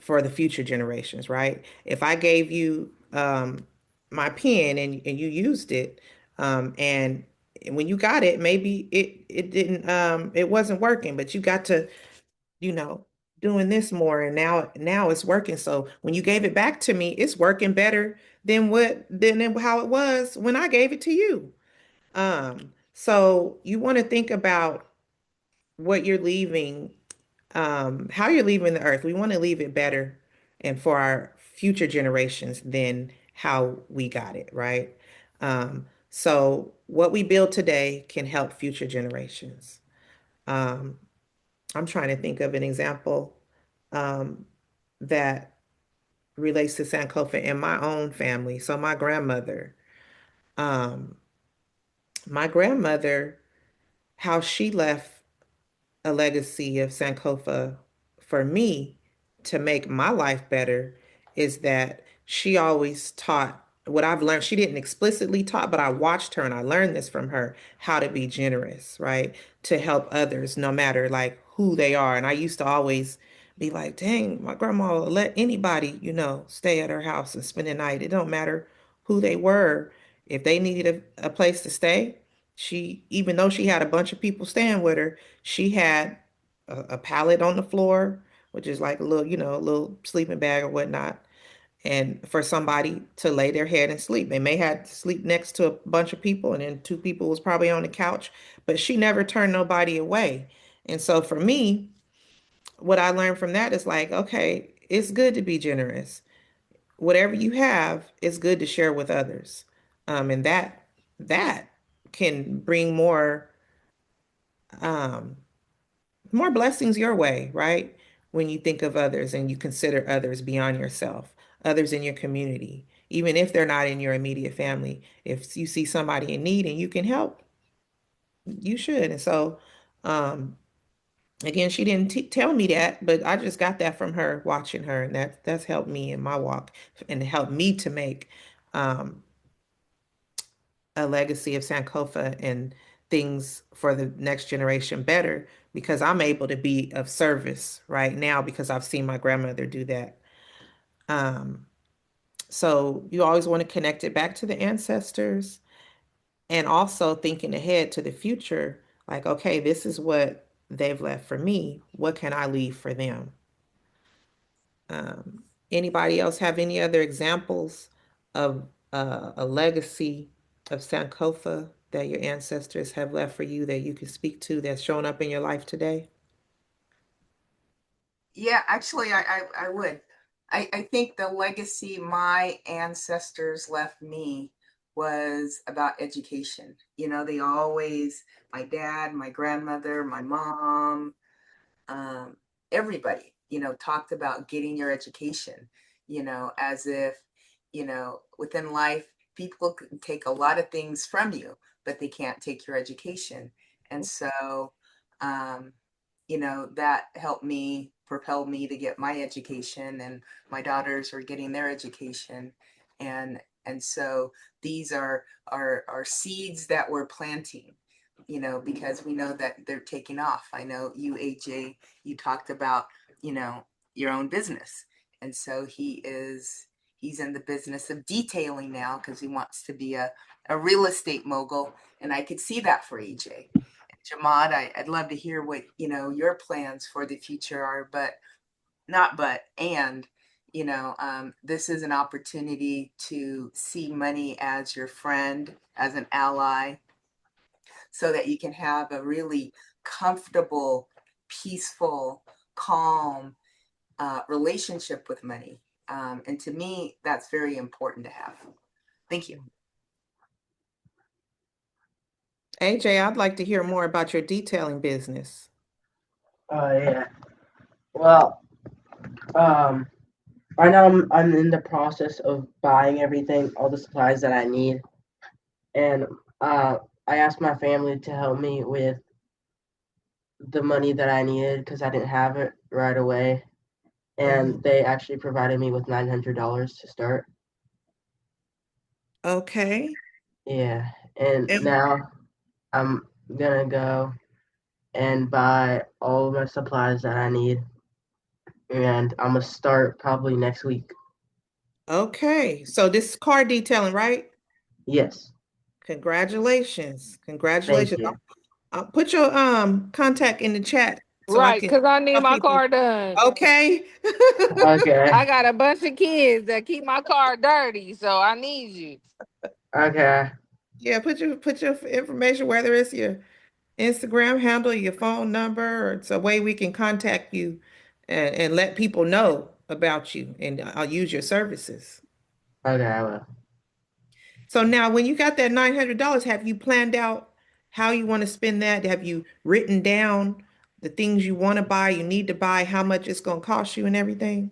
for the future generations, right? If I gave you my pen and you used it, and when you got it, maybe it didn't it wasn't working, but you got to, you know, doing this more, and now it's working. So when you gave it back to me, it's working better than how it was when I gave it to you. So you want to think about what you're leaving, how you're leaving the earth. We want to leave it better and for our future generations than how we got it, right? So what we build today can help future generations. Um, I'm trying to think of an example that relates to Sankofa in my own family. So um, my grandmother, how she left a legacy of Sankofa for me to make my life better is that she always taught what I've learned. She didn't explicitly taught, but I watched her and I learned this from her, how to be generous, right? To help others no matter like who they are. And I used to always be like, dang, my grandma will let anybody, stay at her house and spend the night. It don't matter who they were. If they needed a place to stay, even though she had a bunch of people staying with her, she had a pallet on the floor, which is like a little, a little sleeping bag or whatnot, and for somebody to lay their head and sleep. They may have to sleep next to a bunch of people, and then two people was probably on the couch, but she never turned nobody away. And so for me, what I learned from that is like, okay, it's good to be generous. Whatever you have, it's good to share with others. And that can bring um, more blessings your way, right? When you think of others and you consider others beyond yourself, others in your community, even if they're not in your immediate family. If you see somebody in need and you can help, you should. And so, um, again, she didn't tell me that, but I just got that from her, watching her, and that's helped me in my walk and helped me to make um, a legacy of Sankofa and things for the next generation better because I'm able to be of service right now because I've seen my grandmother do that. Um, so you always want to connect it back to the ancestors and also thinking ahead to the future, like, okay, this is what they've left for me. What can I leave for them? Anybody else have any other examples of a legacy of Sankofa that your ancestors have left for you that you can speak to that's shown up in your life today? Yeah, actually, I would. I think the legacy my ancestors left me was about education. They always, my dad, my grandmother, my mom, um, everybody, talked about getting your education, as if, within life, people can take a lot of things from you, but they can't take your education. And so, um, that helped me, propelled me to get my education, and my daughters are getting their education. And so these are seeds that we're planting, because we know that they're taking off. I know you, AJ, you talked about, your own business. And so he's in the business of detailing now because he wants to be a real estate mogul. And I could see that for AJ. Jamad, I'd love to hear what, your plans for the future are, but not but, and, this is an opportunity to see money as your friend, as an ally, so that you can have a really comfortable, peaceful, calm relationship with money. And to me, that's very important to have. Thank you. AJ, I'd like to hear more about your detailing business. Oh yeah. Well, um, right now I'm in the process of buying everything, all the supplies that I need, and I asked my family to help me with the money that I needed because I didn't have it right away, Mhm. and they actually provided me with $900 to start. Okay. Yeah, and And now I'm gonna go and buy all of my supplies that I need, and I'm gonna start probably next week. okay. So this is car detailing, right? Yes, Congratulations. thank Congratulations. you. I'll put your contact in the chat so I Right, can because I need tell my people. car done. Okay. Okay, I got a bunch of kids that keep my car dirty, so I need you. okay, Yeah, put your information, whether it's your Instagram handle, your phone number, or it's a way we can contact you and let people know about you, and I'll use your services. okay, I will. So now, when you got that $900, have you planned out how you want to spend that? Have you written down the things you want to buy, you need to buy, how much it's going to cost you, and everything?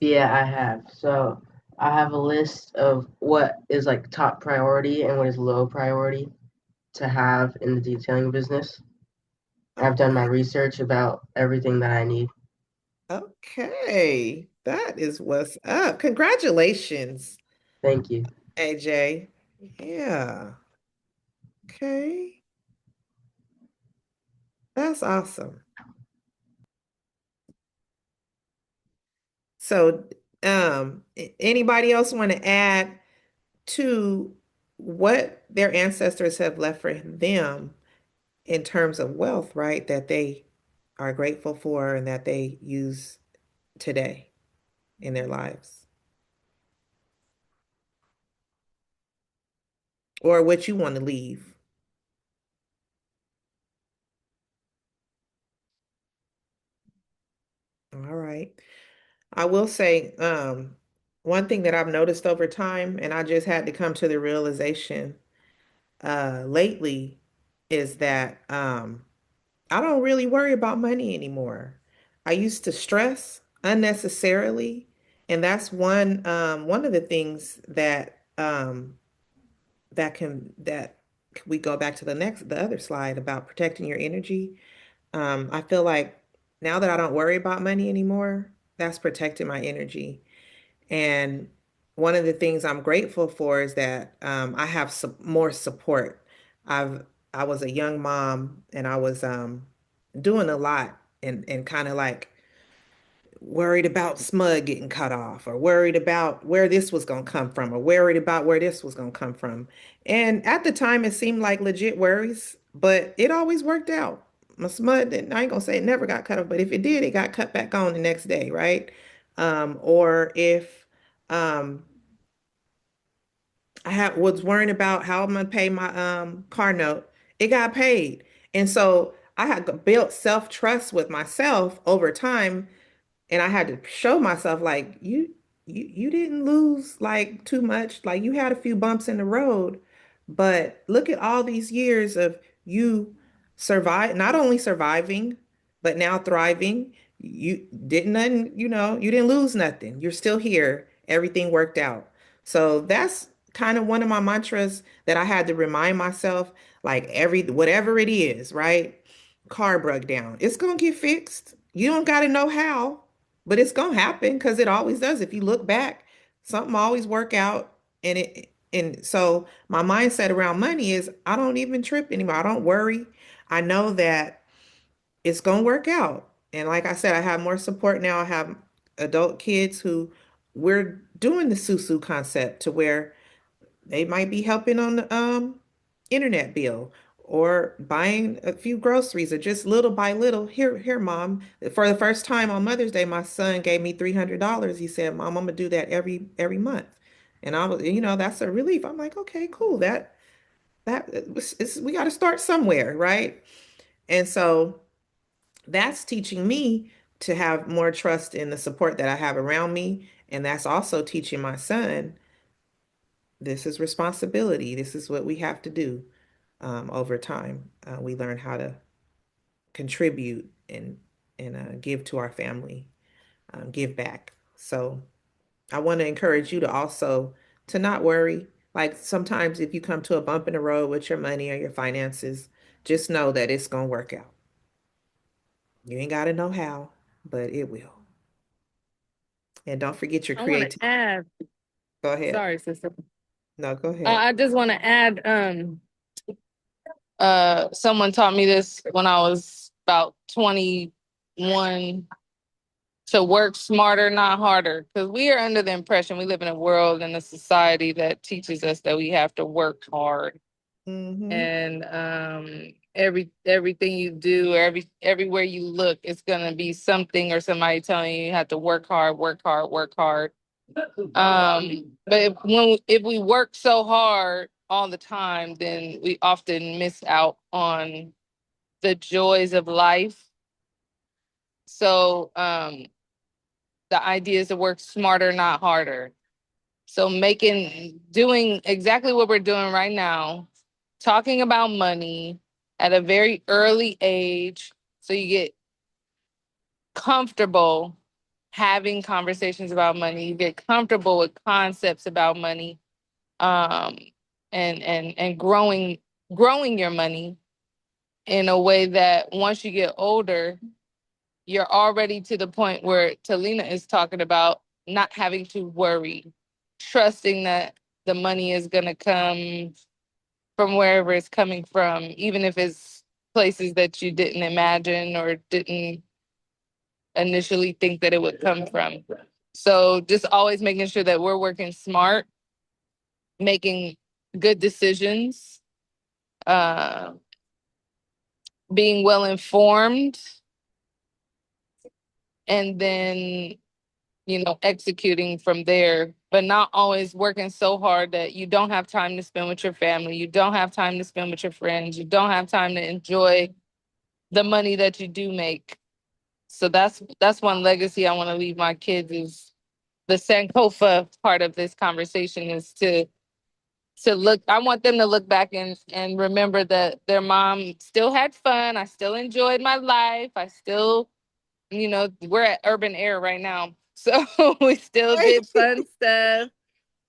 Yeah, I have. So I have a list of what is like top priority and what is low priority to have in the detailing business. I've done my Okay. research about everything that I need. Okay. That is what's up. Congratulations, Thank you. AJ. Yeah. Okay. That's awesome. So, anybody else want to add to what their ancestors have left for them in terms of wealth, right? That they are grateful for and that they use today in their lives, or what you want to leave. All right. I will say, one thing that I've noticed over time, and I just had to come to the realization lately, is that I don't really worry about money anymore. I used to stress unnecessarily, and that's one of the things that that we go back to the other slide about protecting your energy. I feel like now that I don't worry about money anymore, that's protecting my energy. And one of the things I'm grateful for is that I have more support. I've I was a young mom and I was doing a lot and kind of like worried about smud getting cut off or worried about where this was going to come from or worried about where this was going to come from. And at the time, it seemed like legit worries, but it always worked out. My smud, I ain't gonna say it never got cut off, but if it did, it got cut back on the next day, right? Or if um, was worrying about how I'm gonna pay my car note, it got paid. And so I had built self-trust with myself over time, and I had to show myself like you didn't lose like too much. Like you had a few bumps in the road, but look at all these years of you survive, not only surviving, but now thriving. You didn't nothing, you didn't lose nothing. You're still here. Everything worked out. So that's kind of one of my mantras that I had to remind myself, like whatever it is, right? Car broke down. It's gonna get fixed. You don't gotta know how, but it's gonna happen because it always does. If you look back, something always work out. And so my mindset around money is I don't even trip anymore. I don't worry. I know that it's gonna work out. And like I said, I have more support now. I have adult kids who we're doing the susu concept to where they might be helping on the internet bill or buying a few groceries or just little by little. Here, Mom. For the first time on Mother's Day, my son gave me $300. He said, Mom, I'm gonna do that every month. And I was, that's a relief. I'm like, okay, cool. We got to start somewhere, right? And so that's teaching me to have more trust in the support that I have around me. And that's also teaching my son this is responsibility. This is what we have to do over time. We learn how to contribute and give to our family, give back. So I want to encourage you to also to not worry. Like sometimes if you come to a bump in the road with your money or your finances, just know that it's gonna work out. You ain't got to know how, but it will. And don't forget your I want to creativity. add, Go ahead. sorry, sister. No, go ahead. I just want to add, someone taught me this when I was about 21 to work smarter, not harder. Because we are under the impression we live in a world and a society that teaches us that we have to work hard. Mm-hmm. And everything you do, everywhere you look, it's gonna be something or somebody telling you have to work hard, work hard, work hard. But if we work so hard all the time, then we often miss out on the joys of life. So the idea is to work smarter, not harder. So doing exactly what we're doing right now, talking about money at a very early age, so you get comfortable having conversations about money. You get comfortable with concepts about money, um, and growing your money in a way that once you get older, you're already to the point where Talina is talking about not having to worry, trusting that the money is going to come from wherever it's coming from, even if it's places that you didn't imagine or didn't initially think that it would come from. So just always making sure that we're working smart, making good decisions, uh, being well informed, and then executing from there, but not always working so hard that you don't have time to spend with your family, you don't have time to spend with your friends, you don't have time to enjoy the money that you do make. So that's one legacy I want to leave my kids is the Sankofa part of this conversation is to look. I want them to look back and remember that their mom still had fun. I still enjoyed my life. I still, we're at urban air right now. So we still did fun stuff,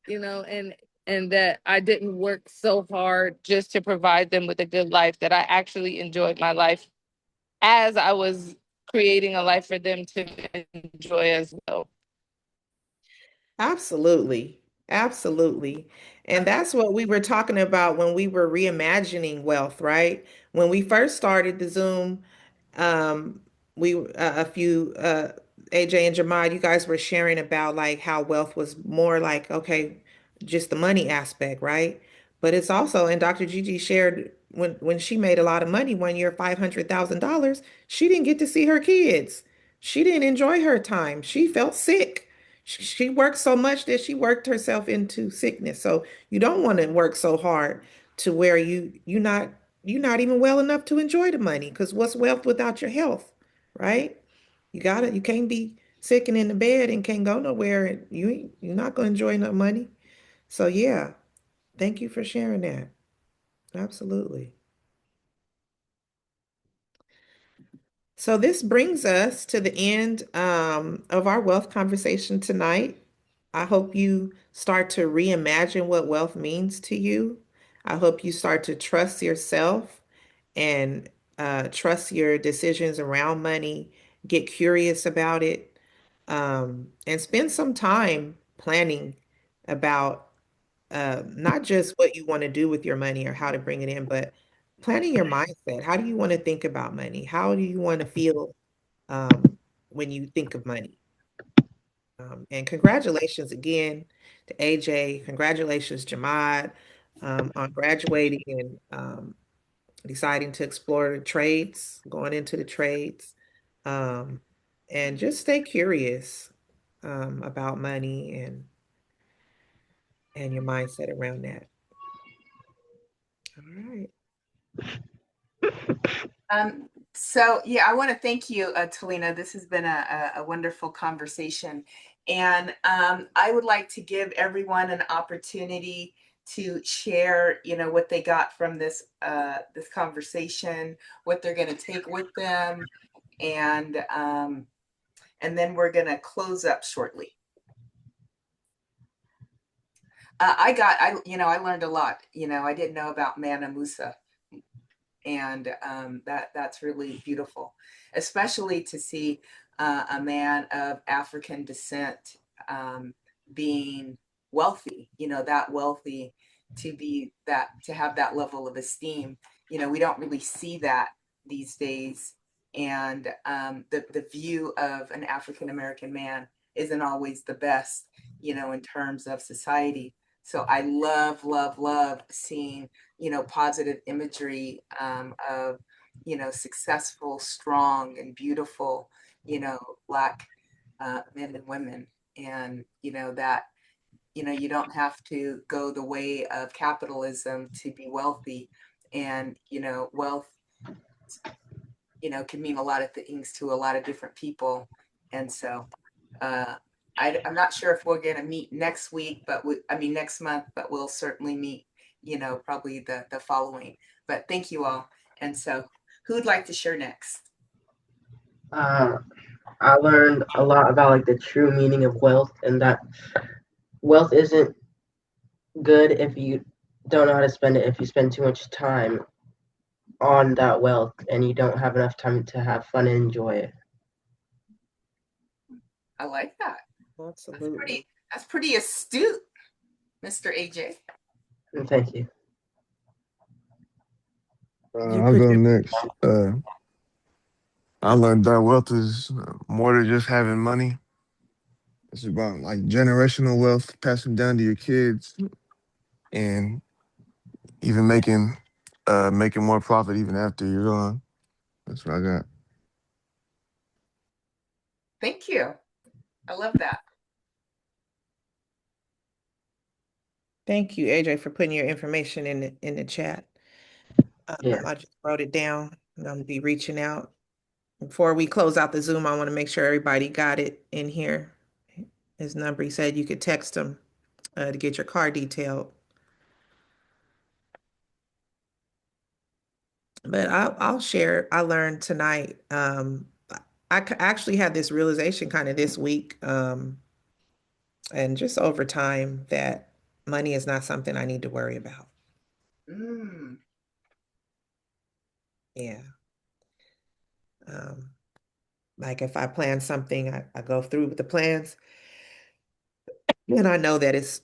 and that I didn't work so hard just to provide them with a good life, that I actually enjoyed my life as I was creating a life for them to enjoy as well. Absolutely. Absolutely. And that's what we were talking about when we were reimagining wealth, right? When we first started the Zoom, um, a few AJ and Jamad, you guys were sharing about like how wealth was more like, okay, just the money aspect, right? But it's also, and Dr. Gigi shared when she made a lot of money one year, $500,000, she didn't get to see her kids. She didn't enjoy her time. She felt sick. She worked so much that she worked herself into sickness. So you don't want to work so hard to where you're not even well enough to enjoy the money, because what's wealth without your health, right? You can't be sick and in the bed and can't go nowhere, and you're not going to enjoy no money. So yeah, thank you for sharing that. Absolutely. So this brings us to the end of our wealth conversation tonight. I hope you start to reimagine what wealth means to you. I hope you start to trust yourself and trust your decisions around money, get curious about it, and spend some time planning about not just what you want to do with your money or how to bring it in, but planning your mindset. How do you want to think about money? How do you want to feel when you think of money? And congratulations again to AJ. Congratulations, Jamad, on graduating and deciding to explore the trades, going into the trades. Um, and just stay curious about money and your mindset around that. All right. So yeah, I want to thank you, Talina. This has been a wonderful conversation. And I would like to give everyone an opportunity to share, what they got from this conversation, what they're going to take with them, and and then we're going to close up shortly. I learned a lot. I didn't know about Manna Musa, and that's really beautiful, especially to see a man of African descent um, being wealthy. That wealthy, to have that level of esteem. We don't really see that these days, and the view of an African American man isn't always the best, in terms of society. So I love, love, love seeing positive imagery of, successful, strong, and beautiful, Black men and women. And, that, you don't have to go the way of capitalism to be wealthy. And, wealth, can mean a lot of things to a lot of different people. And so uh, I'm not sure if we're going to meet next week, next month, but we'll certainly meet, probably the following. But thank you all. And so who'd like to share next? Uh, I learned a lot about like the true meaning of wealth, and that wealth isn't good if you don't know how to spend it. If you spend too much time on that wealth and you don't have enough time to have fun and enjoy it. I like that. Absolutely. That's pretty astute, Mr. AJ. And thank you. You I'll put go your next. I learned that wealth is more than just having money. It's about like generational wealth, passing down to your kids, and even making more profit even after you're gone. That's what I got. Thank you. I love that. Thank you, AJ, for putting your information in the chat. Yeah. I just wrote it down. I'm gonna be reaching out. Before we close out the Zoom, I want to make sure everybody got it in here. His number, he said you could text him to get your car detailed. But I'll share. I learned tonight. Actually had this realization kind of this week, and just over time that money is not something I need to worry about. Mm. Yeah. Like if I plan something, I go through with the plans, and I know that it's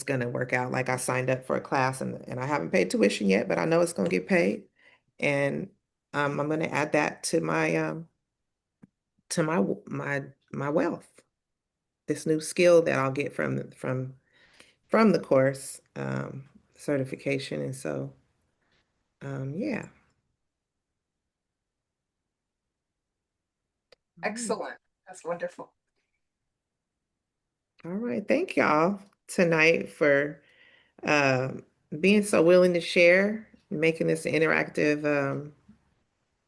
gonna work out. Like I signed up for a class and I haven't paid tuition yet, but I know it's gonna get paid. And I'm gonna add that to my wealth, this new skill that I'll get from the course certification. And so yeah. Excellent. That's wonderful. All right. Thank y'all tonight for being so willing to share, making this an interactive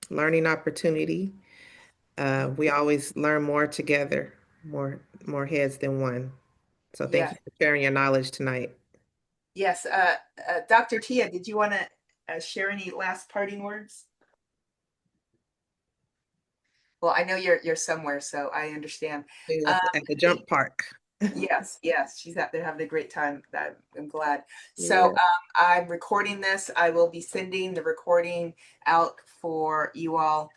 learning opportunity. We always learn more together, more heads than one. So thank Yes. you for sharing your knowledge tonight. Yes. Dr. Tia, did you want to share any last parting words? Well, I know you're somewhere, so I understand. At the jump park. Yes, yes, she's out there having a great time. I'm glad. So Yeah. I'm recording this. I will be sending the recording out for you all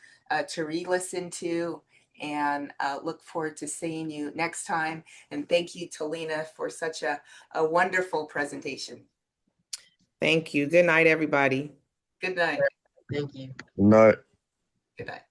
to re-listen to, and look forward to seeing you next time. And thank you, Talina, for such a wonderful presentation. Thank you. Good night, everybody. Good night. Thank you. Good night. Good night.